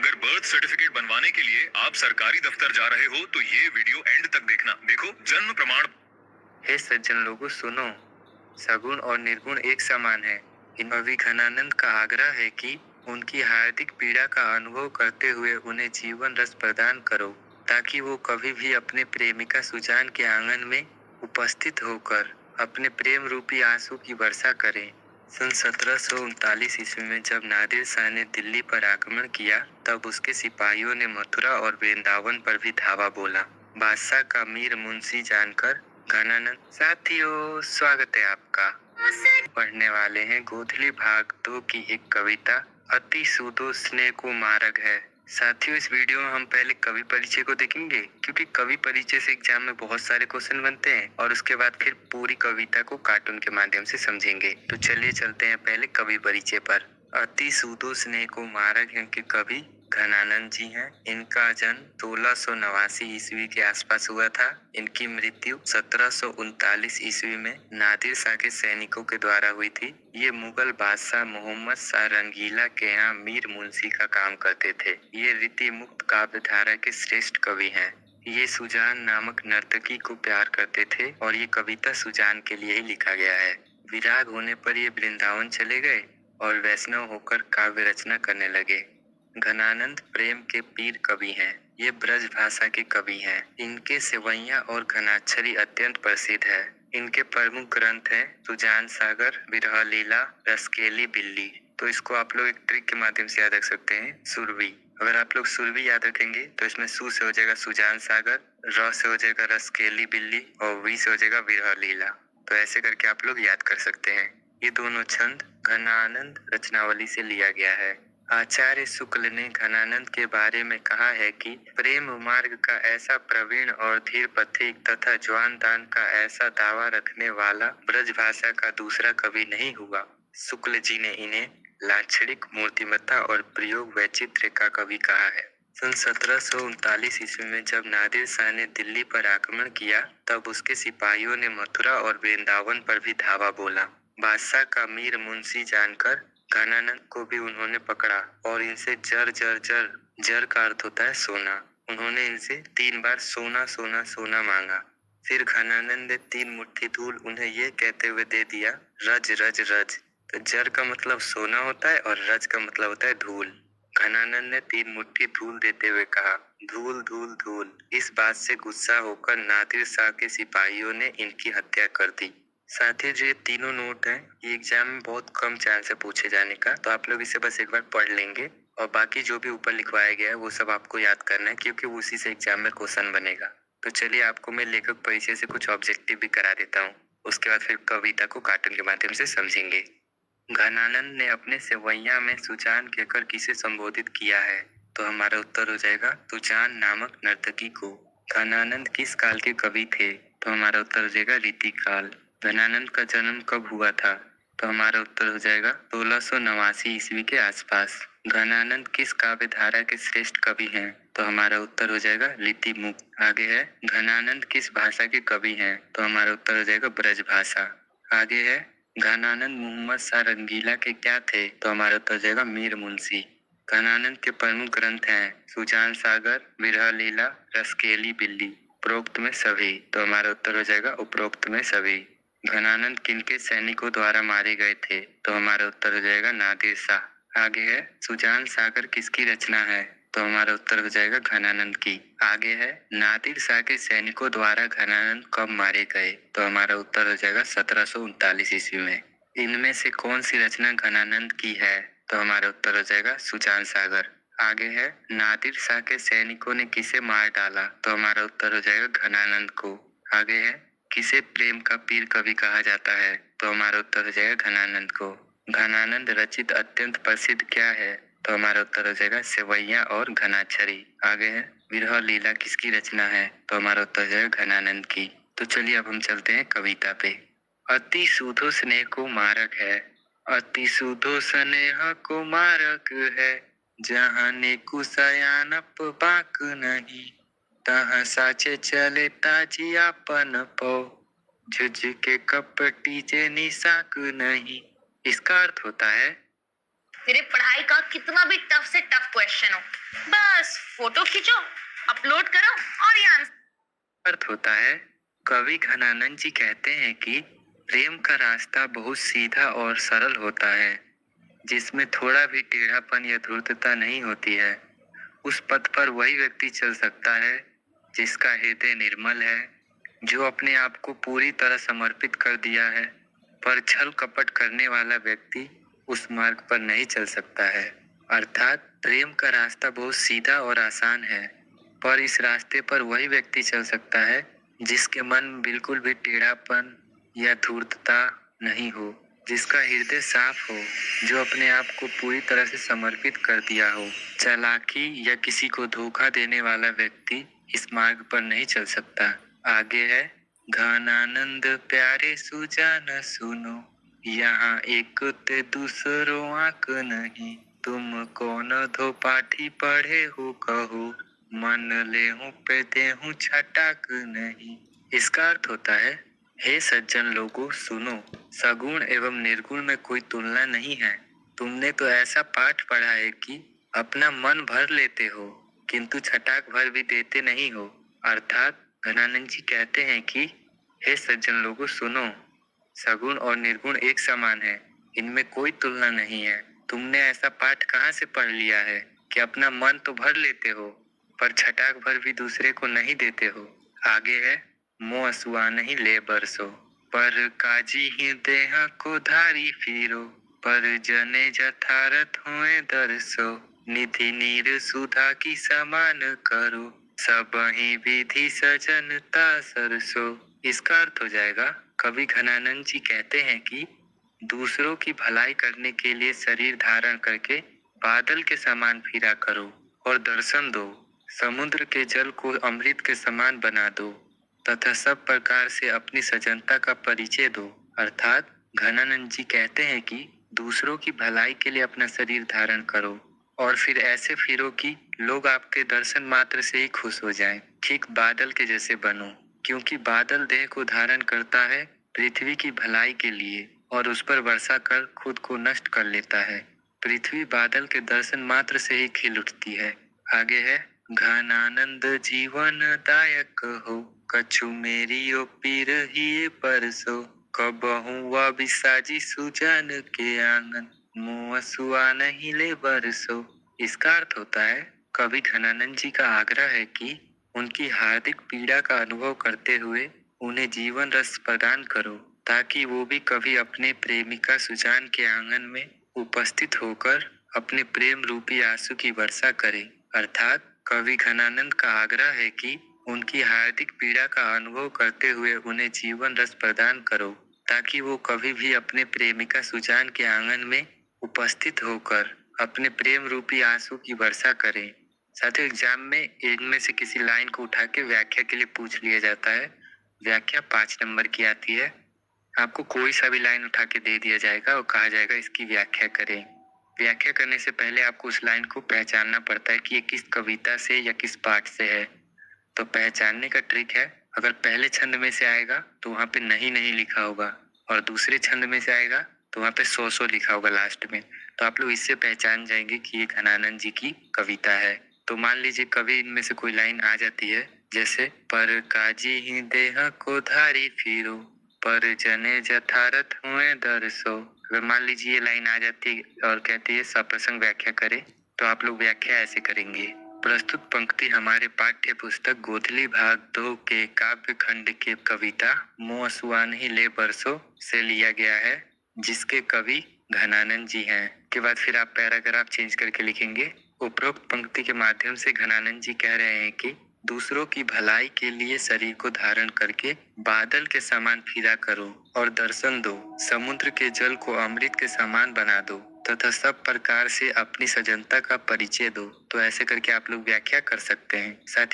अगर birth certificate बनवाने के लिए आप सरकारी दफ्तर जा रहे हो तो ये वीडियो एंड तक देखना। देखो, जन्म प्रमाण। हे सज्जन लोगों सुनो, सगुण और निर्गुण एक समान है। इन कवि घनानंद का आग्रह है कि उनकी हार्दिक पीड़ा का अनुभव करते हुए उन्हें जीवन रस प्रदान करो, ताकि वो कभी भी अपने प्रेमिका सुजान के आंगन में उपस्थित होकर अपने प्रेम रूपी आंसू की वर्षा करें। सन 1739 ईस्वी में जब नादिर शाह ने दिल्ली पर आक्रमण किया, तब उसके सिपाहियों ने मथुरा और वृंदावन पर भी धावा बोला। बादशाह का मीर मुंशी जानकर घनानंद। साथियों, स्वागत है आपका। पढ़ने वाले हैं गोधली भाग 2 की एक कविता, अति सुदो स्नेह को मार्ग है। साथियों, इस वीडियो में हम पहले कवि परिचय को देखेंगे, क्योंकि कवि परिचय से एग्जाम में बहुत सारे क्वेश्चन बनते हैं, और उसके बाद फिर पूरी कविता को कार्टून के माध्यम से समझेंगे। तो चलिए चलते हैं पहले कवि परिचय पर। अति सुदो स्नेह को मार्ग है के कवि घनानंद जी हैं। इनका जन्म 1689 ईस्वी के आसपास हुआ था। इनकी मृत्यु 1739 ईस्वी में नादिर शाह के सैनिकों के द्वारा हुई थी। ये मुगल बादशाह मोहम्मद शाह रंगीला के यहाँ मीर मुंशी का काम करते थे। ये रीति मुक्त काव्य धारा के श्रेष्ठ कवि हैं। ये सुजान नामक नर्तकी को प्यार करते थे और ये कविता सुजान के लिए ही लिखा गया है। विराग होने पर ये वृंदावन चले गए और वैष्णव होकर काव्य रचना करने लगे। घनानंद प्रेम के पीर कवि हैं। ये ब्रज भाषा के कवि हैं। इनके सेवैया और घनाक्षरी अत्यंत प्रसिद्ध है। इनके प्रमुख ग्रंथ हैं सुजान सागर, विरह लीला, रसकेली बिल्ली। तो इसको आप लोग एक ट्रिक के माध्यम से याद रख सकते हैं, सुरवी। अगर आप लोग सुरवी याद रखेंगे तो इसमें सु से हो जाएगा सुजान सागर, र से हो जाएगा रसकेली बिल्ली और वी से हो जाएगा विरह लीला। तो ऐसे करके आप लोग याद कर सकते हैं। ये दोनों छंद घनानंद रचनावली से लिया गया है। आचार्य शुक्ल ने घनानंद के बारे में कहा है कि प्रेम मार्ग का ऐसा प्रवीण और धीर पथिक तथा ज्वान दान का ऐसा दावा रखने वाला ब्रज भाषा का दूसरा कवि नहीं हुआ। शुक्ल जी ने इन्हें लाक्षणिक, मूर्तिमत्ता और प्रयोग वैचित्र्य का कवि कहा है। सन 1739 ईस्वी में जब नादिर शाह ने दिल्ली पर आक्रमण किया, तब उसके सिपाहियों ने मथुरा और वृंदावन पर भी धावा बोला। बादशाह का मीर मुंशी जानकर घनानंद को भी उन्होंने पकड़ा और इनसे जर जर जर, जर का अर्थ होता है सोना, उन्होंने इनसे 3 बार सोना सोना सोना मांगा। फिर घनानंद ने 3 मुट्ठी धूल उन्हें ये कहते हुए दे दिया, रज रज रज। तो जर का मतलब सोना होता है और रज का मतलब होता है धूल। घनानंद ने 3 मुट्ठी धूल देते हुए कहा, धूल धूल धूल। इस बात से गुस्सा होकर नादिर शाह के सिपाहियों ने इनकी हत्या कर दी। साथ ही जो ये तीनों नोट हैं, ये एग्जाम में बहुत कम चांस है पूछे जाने का, तो आप लोग इसे बस एक बार पढ़ लेंगे और बाकी जो भी ऊपर लिखवाया गया है वो सब आपको याद करना है, क्योंकि उसी से एग्जाम में क्वेश्चन बनेगा। तो चलिए आपको मैं लेखक परिचय से कुछ ऑब्जेक्टिव भी करा देता हूँ, उसके बाद फिर कविता को कार्टून के माध्यम से समझेंगे। घनानंद ने अपने सेवैया में सुजान कहकर किसे संबोधित किया है? तो हमारा उत्तर हो जाएगा सुजान नामक नर्तकी को। घनानंद किस काल के कवि थे? तो हमारा उत्तर हो जाएगा रीतिकाल। घनानंद का जन्म कब हुआ था? तो हमारा उत्तर हो जाएगा 1689 ईस्वी के आसपास। घनानंद किस काव्य धारा के श्रेष्ठ कवि हैं? तो हमारा उत्तर हो जाएगा रीति मुक्त। आगे है घनानंद किस भाषा के कवि हैं? तो हमारा उत्तर हो जाएगा ब्रज भाषा। आगे है घनानंद मोहम्मद शाह रंगीला के क्या थे? तो हमारा उत्तर हो जाएगा मीर मुंशी। घनानंद के प्रमुख ग्रंथ हैं सुजान सागर, विरह लीला, रसकेली बिल्ली। उपरोक्त में सभी। तो हमारा उत्तर हो जाएगा उपरोक्त में सभी। घनानंद किनके सैनिकों द्वारा मारे गए थे? तो हमारा उत्तर हो जाएगा नादिर शाह। आगे है सुजान सागर किसकी रचना है? तो हमारा उत्तर हो जाएगा घनानंद की। आगे है नादिर शाह के सैनिकों द्वारा घनानंद कब मारे गए? तो हमारा उत्तर हो जाएगा 1739 ईस्वी में। इनमें से कौन सी रचना घनानंद की है? तो हमारा उत्तर हो जाएगा सुजान सागर। आगे है नादिर शाह के सैनिकों ने किसे मार डाला? तो हमारा उत्तर हो जाएगा घनानंद को। आगे है किसे प्रेम का पीर कवि कहा जाता है? तो हमारा उत्तर हो जाएगा घनानंद को। घनानंद रचित अत्यंत प्रसिद्ध क्या है? तो हमारा उत्तर हो जाएगा सेवैया और घनाक्षरी। आगे है विरह लीला किसकी रचना है? तो हमारा उत्तर हो जाएगा घनानंद की। तो चलिए अब हम चलते हैं कविता पे। अति सुधो स्नेह को मारक है, अति सुधो स्नेह को मारक है, जहाँ ने कुशयानप बाक नहीं, तहाँ साचे चले ताजी आपन पो, झुझ के कपटी जे निशाक नहीं। इसका अर्थ होता है मेरे पढ़ाई का कितना भी टफ से टफ क्वेश्चन हो, बस फोटो खींचो, अपलोड करो और ये आंसर। अर्थ होता है, कवि घनानंद जी कहते हैं कि प्रेम का रास्ता बहुत सीधा और सरल होता है, जिसमें थोड़ा भी टेढ़ापन या धूर्तता नहीं होती है। उस पथ पर वही व्यक्ति चल सकता है जिसका हृदय निर्मल है, जो अपने आप को पूरी तरह समर्पित कर दिया है। पर छल कपट करने वाला व्यक्ति उस मार्ग पर नहीं चल सकता है। अर्थात प्रेम का रास्ता बहुत सीधा और आसान है, पर इस रास्ते पर वही व्यक्ति चल सकता है जिसके मन में बिल्कुल भी टेढ़ापन या धूर्तता नहीं हो, जिसका हृदय साफ हो, जो अपने आप को पूरी तरह से समर्पित कर दिया हो। चालाकी या किसी को धोखा देने वाला व्यक्ति इस मार्ग पर नहीं चल सकता। आगे है, घनानंद प्यारे सुजान सुनो, यहाँ एक ते दूसरो आंक नहीं, तुम कौन धो पाठी पढ़े हो कहो, मन ले हूँ पे दे हूँ छटाक नहीं। इसका अर्थ होता है, हे सज्जन लोगों सुनो, सगुण एवं निर्गुण में कोई तुलना नहीं है। तुमने तो ऐसा पाठ पढ़ा है कि अपना मन भर लेते हो, किंतु छटाक भर भी देते नहीं हो। अर्थात घनानंद जी कहते हैं कि हे सज्जन लोगों सुनो, सगुण और निर्गुण एक समान है, इनमें कोई तुलना नहीं है। तुमने ऐसा पाठ कहाँ से पढ़ लिया है कि अपना मन तो भर लेते हो, पर छटाक भर भी दूसरे को नहीं देते हो। आगे है, मोह असुआ नहीं ले बरसो, पर काजी ही देह को धारी फिरो, पर जने जथारथ हुए दरसो, निधि नीर सुधा की समान करो, सब ही विधि सजनता सरसो। इसका अर्थ हो जाएगा, कवि घनानंद जी कहते हैं कि दूसरों की भलाई करने के लिए शरीर धारण करके बादल के समान फिरा करो और दर्शन दो, समुद्र के जल को अमृत के समान बना दो तथा सब प्रकार से अपनी सजनता का परिचय दो। अर्थात घनानंद जी कहते हैं कि दूसरों की भलाई के लिए अपना शरीर धारण करो और फिर ऐसे फिरो कि लोग आपके दर्शन मात्र से ही खुश हो जाएं। ठीक बादल के जैसे बनो, क्योंकि बादल देह को धारण करता है पृथ्वी की भलाई के लिए और उस पर वर्षा कर खुद को नष्ट कर लेता है। पृथ्वी बादल के दर्शन मात्र से ही खिल उठती है। आगे है, घनानंद जीवन दायक हो, कछु मेरी ओ पीर ही परसो, कबहु बिसाजी सुजान के आंगन, मुँह सुआ नहीं ले बरसो। इसका अर्थ होता है, कवि घनानंद जी का आग्रह है कि उनकी हार्दिक पीड़ा का अनुभव करते हुए उन्हें जीवन रस प्रदान करो, ताकि वो भी कभी अपने प्रेमिका सुजान के आंगन में उपस्थित होकर अपने प्रेम रूपी आंसू की वर्षा करें। अर्थात कवि घनानंद का आग्रह है कि उनकी हार्दिक पीड़ा का अनुभव करते हुए उन्हें जीवन रस प्रदान करो, ताकि वो कभी भी अपने प्रेमिका सुजान के आंगन में उपस्थित होकर अपने प्रेम रूपी आंसू की वर्षा करें। साथ ही एग्जाम में इनमें से किसी लाइन को उठा के व्याख्या के लिए पूछ लिया जाता है। व्याख्या 5 नंबर की आती है। आपको कोई सा भी लाइन उठा के दे दिया जाएगा और कहा जाएगा इसकी व्याख्या करें। व्याख्या करने से पहले आपको उस लाइन को पहचानना पड़ता है कि ये किस कविता से या किस पाठ से है। तो पहचानने का ट्रिक है, अगर पहले छंद में से आएगा तो वहाँ पे नहीं नहीं लिखा होगा और दूसरे छंद में से आएगा तो वहाँ पे सो सो लिखा होगा लास्ट में। तो आप लोग इससे पहचान जाएंगे कि ये घनानंद जी की कविता है। तो मान लीजिए कभी इनमें से कोई लाइन आ जाती है, जैसे पर काजी ही देह को धारी फिरो, पर जने जथारथ हुए दरसो। अगर मान लीजिए ये लाइन आ जाती है और कहती है सप्रसंग व्याख्या करें, तो आप लोग व्याख्या ऐसे करेंगे। प्रस्तुत पंक्ति हमारे पाठ्य पुस्तक गोधली भाग 2 के काव्य खंड के कविता मुँह सुआ नहीं ले बरसो से लिया गया है, जिसके कवि घनानंद जी हैं। के बाद फिर आप पैराग्राफ चेंज करके लिखेंगे। उपरोक्त पंक्ति के माध्यम से घनानंद जी कह रहे हैं कि दूसरों की भलाई के लिए शरीर को धारण करके बादल के समान फिरा करो और दर्शन दो, समुद्र के जल को अमृत के समान बना दो तथा सब प्रकार से अपनी सजनता का परिचय दो। तो ऐसे करके आप लोग व्याख्या कर सकते हैं। साथ